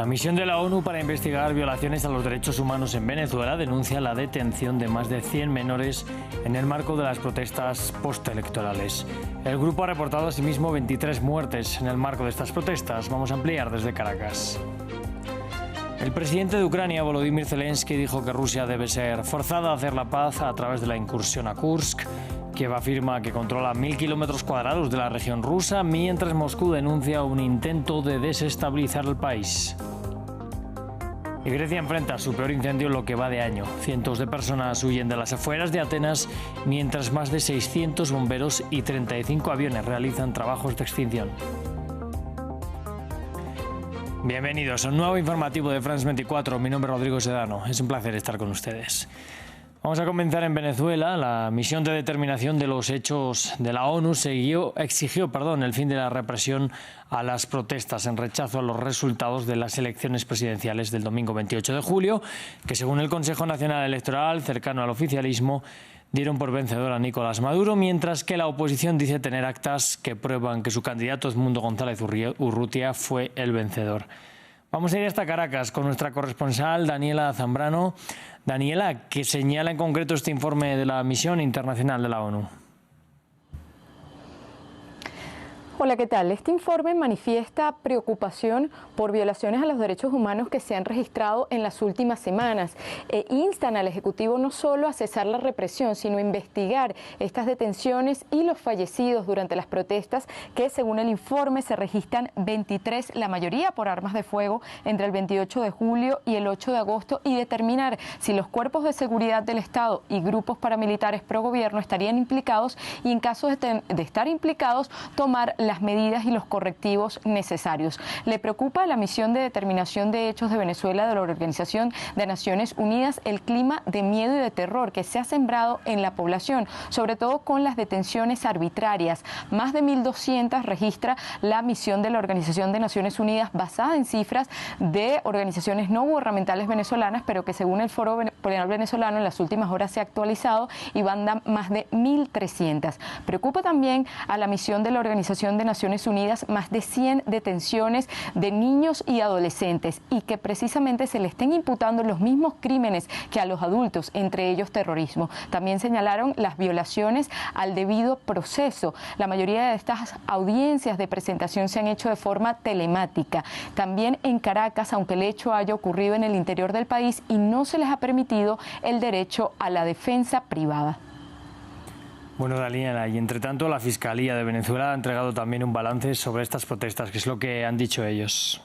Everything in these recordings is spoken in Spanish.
misión de la ONU para investigar violaciones a los derechos humanos en Venezuela denuncia la detención de más de 100 menores en el marco de las protestas postelectorales. El grupo ha reportado asimismo 23 muertes en el marco de estas protestas. Vamos a ampliar desde Caracas. El presidente de Ucrania, Volodymyr Zelensky, dijo que Rusia debe ser forzada a hacer la paz a través de la incursión a Kursk. Kiev afirma que controla 1.000 kilómetros cuadrados de la región rusa, mientras Moscú denuncia un intento de desestabilizar el país. Y Grecia enfrenta su peor incendio en lo que va de año. Cientos de personas huyen de las afueras de Atenas, mientras más de 600 bomberos y 35 aviones realizan trabajos de extinción. Bienvenidos a un nuevo informativo de France 24. Mi nombre es Rodrigo Sedano. Es un placer estar con ustedes. Vamos a comenzar en Venezuela. La misión de determinación de los hechos de la ONU exigió el fin de la represión a las protestas en rechazo a los resultados de las elecciones presidenciales del domingo 28 de julio, que según el Consejo Nacional Electoral, cercano al oficialismo, dieron por vencedor a Nicolás Maduro, mientras que la oposición dice tener actas que prueban que su candidato Edmundo González Urrutia fue el vencedor. Vamos a ir hasta Caracas con nuestra corresponsal Daniela Zambrano. Daniela, ¿qué señala en concreto este informe de la misión internacional de la ONU? Hola, ¿qué tal? Este informe manifiesta preocupación por violaciones a los derechos humanos que se han registrado en las últimas semanas e instan al Ejecutivo no solo a cesar la represión, sino a investigar estas detenciones y los fallecidos durante las protestas, que según el informe se registran 23, la mayoría por armas de fuego, entre el 28 de julio y el 8 de agosto, y determinar si los cuerpos de seguridad del Estado y grupos paramilitares pro gobierno estarían implicados y, en caso de estar implicados, tomar las medidas y los correctivos necesarios. Le preocupa a la misión de determinación de hechos de Venezuela de la Organización de Naciones Unidas el clima de miedo y de terror que se ha sembrado en la población, sobre todo con las detenciones arbitrarias. Más de 1.200 registra la misión de la Organización de Naciones Unidas, basada en cifras de organizaciones no gubernamentales venezolanas, pero que según el Foro Penal Venezolano en las últimas horas se ha actualizado y van más de 1.300. Preocupa también a la misión de la Organización de Naciones Unidas más de 100 detenciones de niños y adolescentes, y que precisamente se le estén imputando los mismos crímenes que a los adultos, entre ellos terrorismo. También señalaron las violaciones al debido proceso. La mayoría de estas audiencias de presentación se han hecho de forma telemática. También en Caracas, aunque el hecho haya ocurrido en el interior del país, y no se les ha permitido el derecho a la defensa privada. Bueno, Daniela, y entre tanto la Fiscalía de Venezuela ha entregado también un balance sobre estas protestas. ¿Qué es lo que han dicho ellos?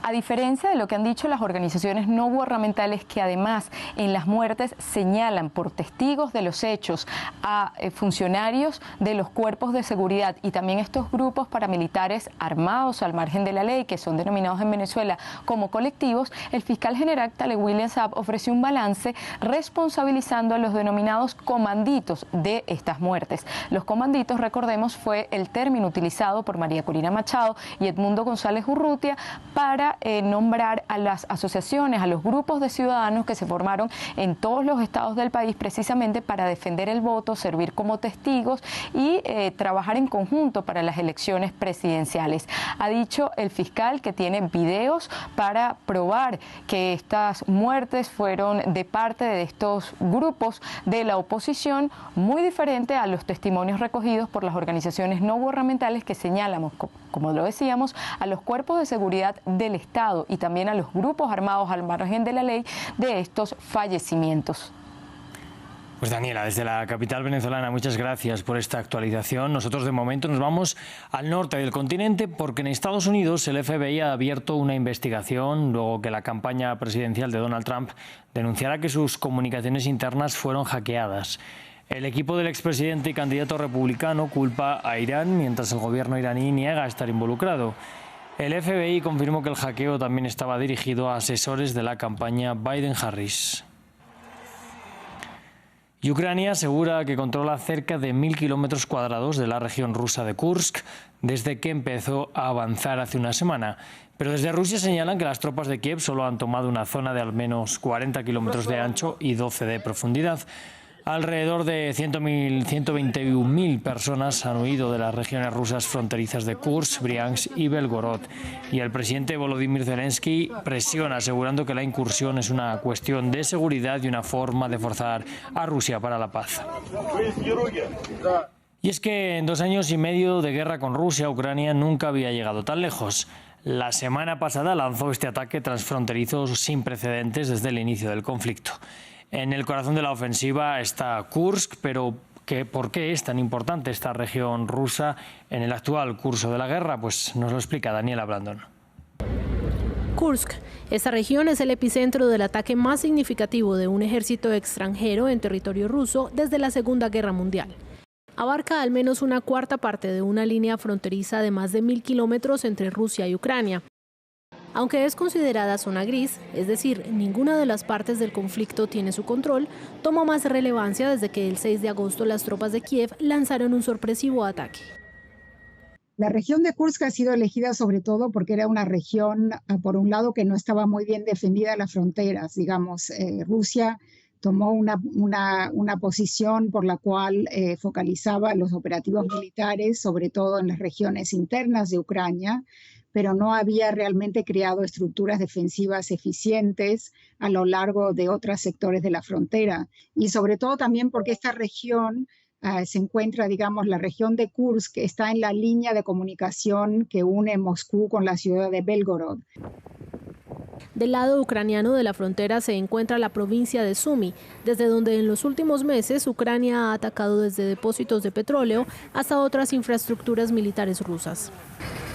A diferencia de lo que han dicho las organizaciones no gubernamentales, que además en las muertes señalan por testigos de los hechos a funcionarios de los cuerpos de seguridad y también estos grupos paramilitares armados al margen de la ley, que son denominados en Venezuela como colectivos, el fiscal general Taleb William Saab ofreció un balance responsabilizando a los denominados comanditos de estas muertes. Los comanditos, recordemos, fue el término utilizado por María Corina Machado y Edmundo González Urrutia para nombrar a las asociaciones, a los grupos de ciudadanos que se formaron en todos los estados del país precisamente para defender el voto, servir como testigos y trabajar en conjunto para las elecciones presidenciales. Ha dicho el fiscal que tiene videos para probar que estas muertes fueron de parte de estos grupos de la oposición, muy diferente a los testimonios recogidos por las organizaciones no gubernamentales que señalan, como lo decíamos, a los cuerpos de seguridad del Estado y también a los grupos armados al margen de la ley de estos fallecimientos. Pues Daniela, desde la capital venezolana, muchas gracias por esta actualización. Nosotros de momento nos vamos al norte del continente porque en Estados Unidos el FBI ha abierto una investigación luego que la campaña presidencial de Donald Trump denunciara que sus comunicaciones internas fueron hackeadas. El equipo del expresidente y candidato republicano culpa a Irán, mientras el gobierno iraní niega estar involucrado. El FBI confirmó que el hackeo también estaba dirigido a asesores de la campaña Biden-Harris. Y Ucrania asegura que controla cerca de 1.000 kilómetros cuadrados de la región rusa de Kursk desde que empezó a avanzar hace una semana. Pero desde Rusia señalan que las tropas de Kiev solo han tomado una zona de al menos 40 kilómetros de ancho y 12 de profundidad. Alrededor de 121.000 personas han huido de las regiones rusas fronterizas de Kursk, Briansk y Belgorod. Y el presidente Volodymyr Zelensky presiona, asegurando que la incursión es una cuestión de seguridad y una forma de forzar a Rusia para la paz. Y es que en 2 años y medio de guerra con Rusia, Ucrania nunca había llegado tan lejos. La semana pasada lanzó este ataque transfronterizo sin precedentes desde el inicio del conflicto. En el corazón de la ofensiva está Kursk, pero ¿por qué es tan importante esta región rusa en el actual curso de la guerra? Pues nos lo explica Daniela Blandón. Kursk. Esta región es el epicentro del ataque más significativo de un ejército extranjero en territorio ruso desde la Segunda Guerra Mundial. Abarca al menos una cuarta parte de una línea fronteriza de más de 1.000 kilómetros entre Rusia y Ucrania. Aunque es considerada zona gris, es decir, ninguna de las partes del conflicto tiene su control, toma más relevancia desde que el 6 de agosto las tropas de Kiev lanzaron un sorpresivo ataque. La región de Kursk ha sido elegida sobre todo porque era una región, por un lado, que no estaba muy bien defendida las fronteras. Digamos, Rusia tomó una posición por la cual focalizaba los operativos militares, sobre todo en las regiones internas de Ucrania, pero no había realmente creado estructuras defensivas eficientes a lo largo de otros sectores de la frontera. Y sobre todo también porque esta región se encuentra, digamos, la región de Kursk, que está en la línea de comunicación que une Moscú con la ciudad de Belgorod. Del lado ucraniano de la frontera se encuentra la provincia de Sumy, desde donde en los últimos meses Ucrania ha atacado desde depósitos de petróleo hasta otras infraestructuras militares rusas.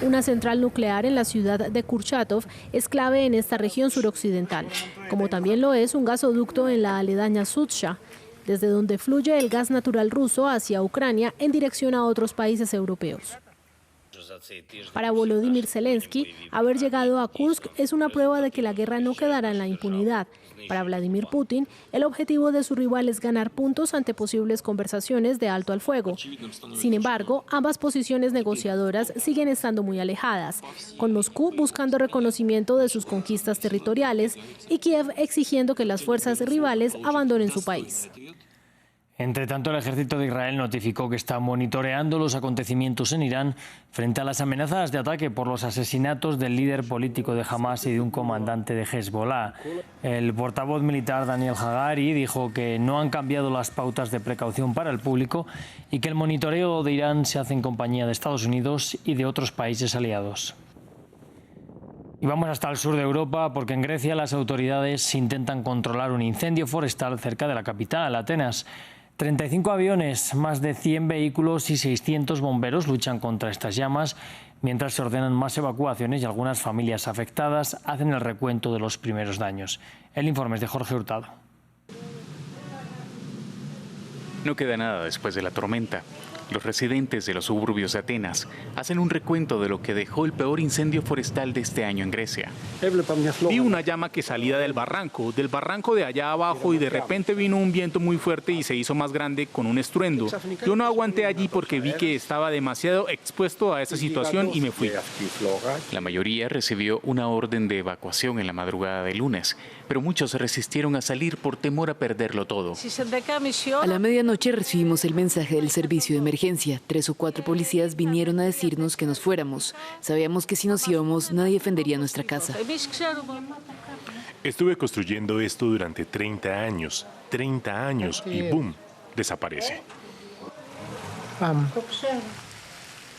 Una central nuclear en la ciudad de Kurchatov es clave en esta región suroccidental, como también lo es un gasoducto en la aledaña Sudzha, desde donde fluye el gas natural ruso hacia Ucrania en dirección a otros países europeos. Para Volodymyr Zelensky, haber llegado a Kursk es una prueba de que la guerra no quedará en la impunidad. Para Vladimir Putin, el objetivo de su rival es ganar puntos ante posibles conversaciones de alto al fuego. Sin embargo, ambas posiciones negociadoras siguen estando muy alejadas, con Moscú buscando reconocimiento de sus conquistas territoriales y Kiev exigiendo que las fuerzas rivales abandonen su país. Entre tanto, el ejército de Israel notificó que está monitoreando los acontecimientos en Irán frente a las amenazas de ataque por los asesinatos del líder político de Hamás y de un comandante de Hezbollah. El portavoz militar Daniel Hagari dijo que no han cambiado las pautas de precaución para el público y que el monitoreo de Irán se hace en compañía de Estados Unidos y de otros países aliados. Y vamos hasta el sur de Europa porque en Grecia las autoridades intentan controlar un incendio forestal cerca de la capital, Atenas. 35 aviones, más de 100 vehículos y 600 bomberos luchan contra estas llamas, mientras se ordenan más evacuaciones y algunas familias afectadas hacen el recuento de los primeros daños. El informe es de Jorge Hurtado. No queda nada después de la tormenta. Los residentes de los suburbios de Atenas hacen un recuento de lo que dejó el peor incendio forestal de este año en Grecia. Vi una llama que salía del barranco de allá abajo, y de repente vino un viento muy fuerte y se hizo más grande con un estruendo. Yo no aguanté allí porque vi que estaba demasiado expuesto a esa situación y me fui. La mayoría recibió una orden de evacuación en la madrugada de lunes, pero muchos se resistieron a salir por temor a perderlo todo. A la medianoche recibimos el mensaje del servicio de emergencia. 3 o 4 policías vinieron a decirnos que nos fuéramos. Sabíamos que si nos íbamos nadie defendería nuestra casa. Estuve construyendo esto durante 30 años y ¡boom!, desaparece.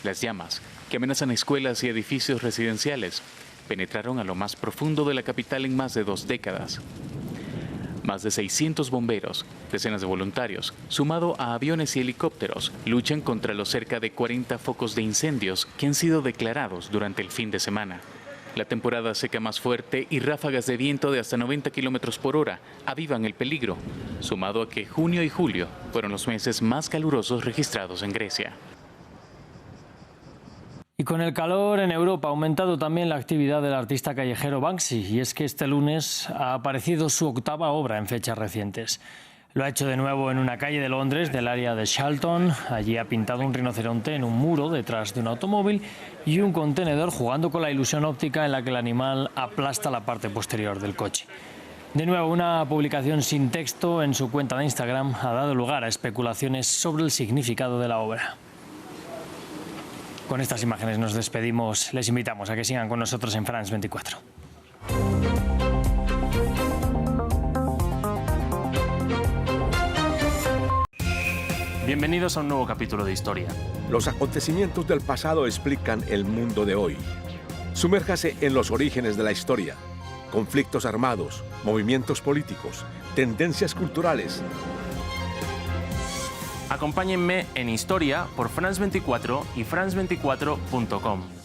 Las llamas, que amenazan escuelas y edificios residenciales, penetraron a lo más profundo de la capital en más de 2 décadas. Más de 600 bomberos, decenas de voluntarios, sumado a aviones y helicópteros, luchan contra los cerca de 40 focos de incendios que han sido declarados durante el fin de semana. La temporada seca más fuerte y ráfagas de viento de hasta 90 kilómetros por hora avivan el peligro, sumado a que junio y julio fueron los meses más calurosos registrados en Grecia. Y con el calor en Europa ha aumentado también la actividad del artista callejero Banksy, y es que este lunes ha aparecido su 8ª obra en fechas recientes. Lo ha hecho de nuevo en una calle de Londres, del área de Charlton. Allí ha pintado un rinoceronte en un muro detrás de un automóvil y un contenedor, jugando con la ilusión óptica en la que el animal aplasta la parte posterior del coche. De nuevo, una publicación sin texto en su cuenta de Instagram ha dado lugar a especulaciones sobre el significado de la obra. Con estas imágenes nos despedimos. Les invitamos a que sigan con nosotros en France 24. Bienvenidos a un nuevo capítulo de Historia. Los acontecimientos del pasado explican el mundo de hoy. Sumérjase en los orígenes de la historia. Conflictos armados, movimientos políticos, tendencias culturales. Acompáñenme en Historia por France 24 y france24.com.